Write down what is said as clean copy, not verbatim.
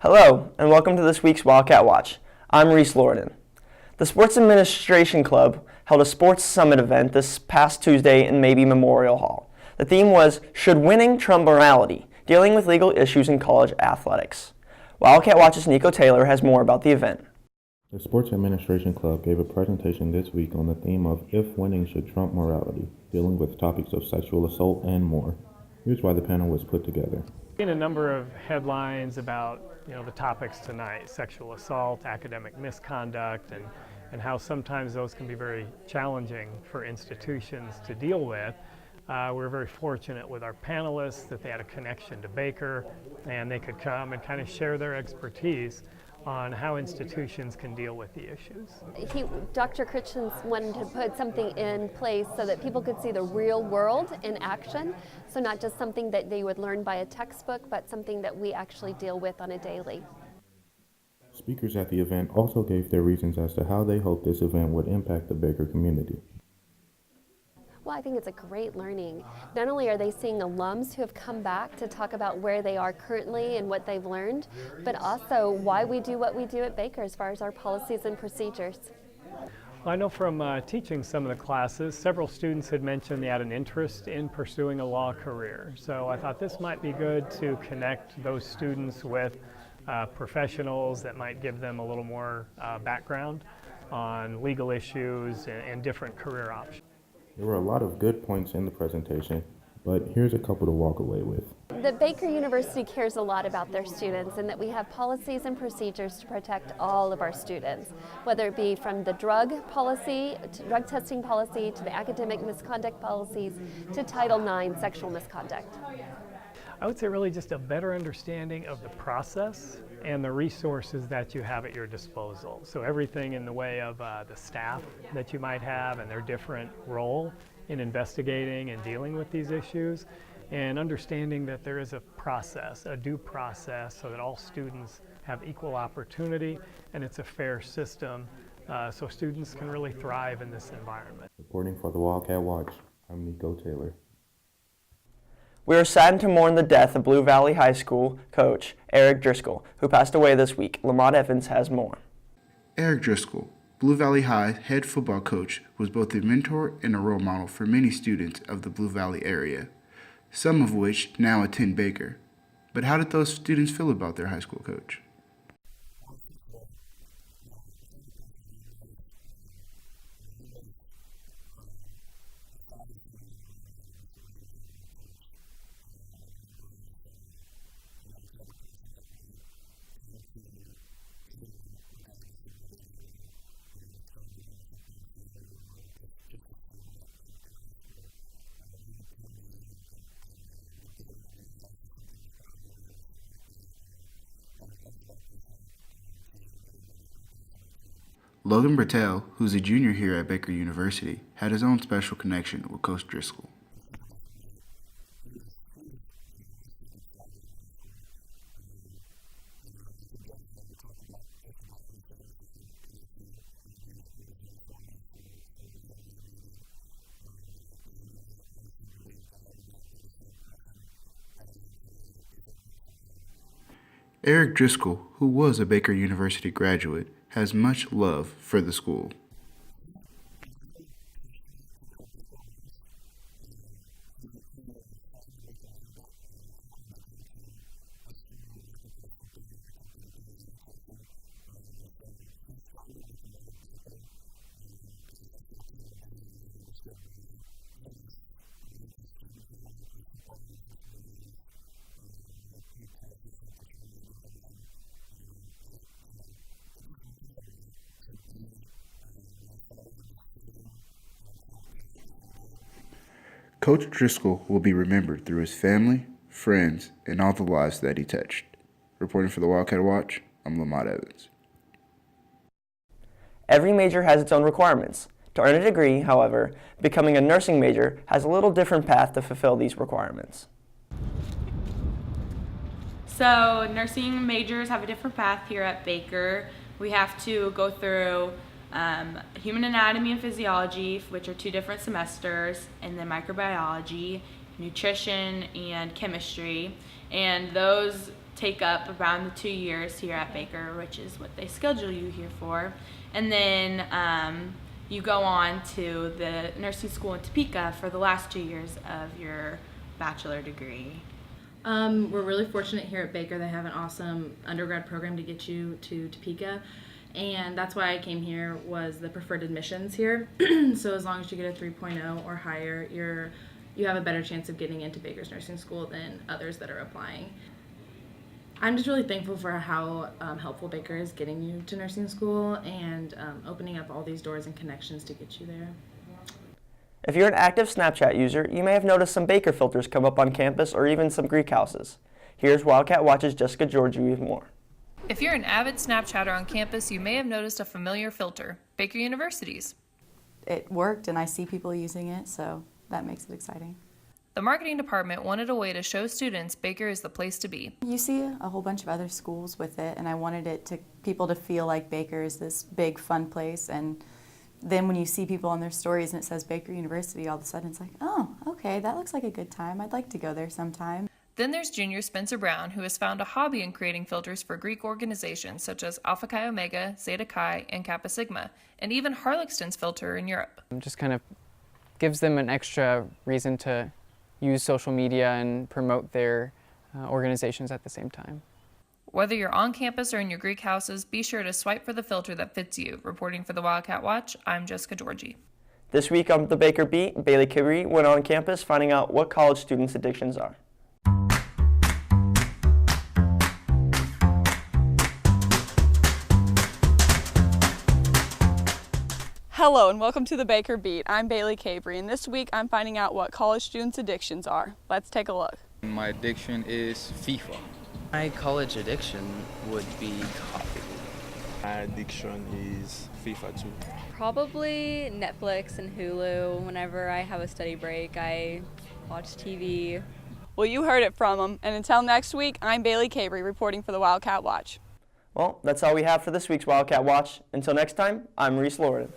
Hello, and welcome to this week's Wildcat Watch. I'm Reese Lorden. The Sports Administration Club held a Sports Summit event this past Tuesday in Mabee Memorial Hall. The theme was, Should Winning Trump Morality? Dealing with Legal Issues in College Athletics. Wildcat Watch's Nico Taylor has more about the event. The Sports Administration Club gave a presentation this week on the theme of If Winning Should Trump Morality, dealing with topics of sexual assault and more. Here's why the panel was put together. Seen a number of headlines about the topics tonight: sexual assault, academic misconduct, and how sometimes those can be very challenging for institutions to deal with. We're very fortunate with our panelists that they had a connection to Baker and they could come and kind of share their expertise on how institutions can deal with the issues. Dr. Christians wanted to put something in place so that people could see the real world in action. So not just something that they would learn by a textbook, but something that we actually deal with on a daily. Speakers at the event also gave their reasons as to how they hope this event would impact the Baker community. Well, I think it's a great learning. Not only are they seeing alums who have come back to talk about where they are currently and what they've learned, but also why we do what we do at Baker as far as our policies and procedures. Well, I know from teaching some of the classes, several students had mentioned they had an interest in pursuing a law career. So I thought this might be good to connect those students with professionals that might give them a little more background on legal issues and different career options. There were a lot of good points in the presentation, but here's a couple to walk away with. That Baker University cares a lot about their students and that we have policies and procedures to protect all of our students, whether it be from the drug policy, to drug testing policy, to the academic misconduct policies, to Title IX sexual misconduct. I would say really just a better understanding of the process and the resources that you have at your disposal. So everything in the way of the staff that you might have and their different role in investigating and dealing with these issues, and understanding that there is a process, a due process, so that all students have equal opportunity and it's a fair system so students can really thrive in this environment. Reporting for the Wildcat Watch, I'm Nico Taylor. We are saddened to mourn the death of Blue Valley High School coach Eric Driscoll, who passed away this week. Lamont Evans has more. Eric Driscoll, Blue Valley High head football coach, was both a mentor and a role model for many students of the Blue Valley area, some of which now attend Baker. But how did those students feel about their high school coach? Logan Bertel, who's a junior here at Baker University, had his own special connection with Coach Driscoll. Eric Driscoll, who was a Baker University graduate, has much love for the school. Coach Driscoll will be remembered through his family, friends, and all the lives that he touched. Reporting for the Wildcat Watch, I'm Lamont Evans. Every major has its own requirements. To earn a degree, however, becoming a nursing major has a little different path to fulfill these requirements. So nursing majors have a different path here at Baker. We have to go through human anatomy and physiology, which are 2 different semesters, and then microbiology, nutrition, and chemistry. And those take up around the 2 years here at Baker, which is what they schedule you here for. And then you go on to the nursing school in Topeka for the last 2 years of your bachelor degree. We're really fortunate here at Baker. They have an awesome undergrad program to get you to Topeka. And that's why I came here, was the preferred admissions here. So as long as you get a 3.0 or higher, you have a better chance of getting into Baker's nursing school than others that are applying. I'm just really thankful for how helpful Baker is getting you to nursing school and opening up all these doors and connections to get you there. If you're an active Snapchat user, you may have noticed some Baker filters come up on campus or even some Greek houses. Here's Wildcat Watch's Jessica Georgie with more. If you're an avid Snapchatter on campus, you may have noticed a familiar filter, Baker University's. It worked and I see people using it, so that makes it exciting. The marketing department wanted a way to show students Baker is the place to be. You see a whole bunch of other schools with it, and I wanted people to feel like Baker is this big, fun place. And then when you see people on their stories and it says Baker University, all of a sudden it's like, oh, okay, that looks like a good time. I'd like to go there sometime. Then there's junior Spencer Brown, who has found a hobby in creating filters for Greek organizations such as Alpha Chi Omega, Zeta Chi, and Kappa Sigma, and even Harlexton's filter in Europe. Just kind of gives them an extra reason to use social media and promote their organizations at the same time. Whether you're on campus or in your Greek houses, be sure to swipe for the filter that fits you. Reporting for the Wildcat Watch, I'm Jessica Georgie. This week on the Baker Beat, Bailey Kibri went on campus finding out what college students' addictions are. Hello and welcome to the Baker Beat. I'm Bailey Cabry, and this week I'm finding out what college students' addictions are. Let's take a look. My addiction is FIFA. My college addiction would be coffee. My addiction is FIFA too. Probably Netflix and Hulu. Whenever I have a study break, I watch TV. Well, you heard it from them, and until next week, I'm Bailey Cabry reporting for the Wildcat Watch. Well, that's all we have for this week's Wildcat Watch. Until next time, I'm Reese Lorden.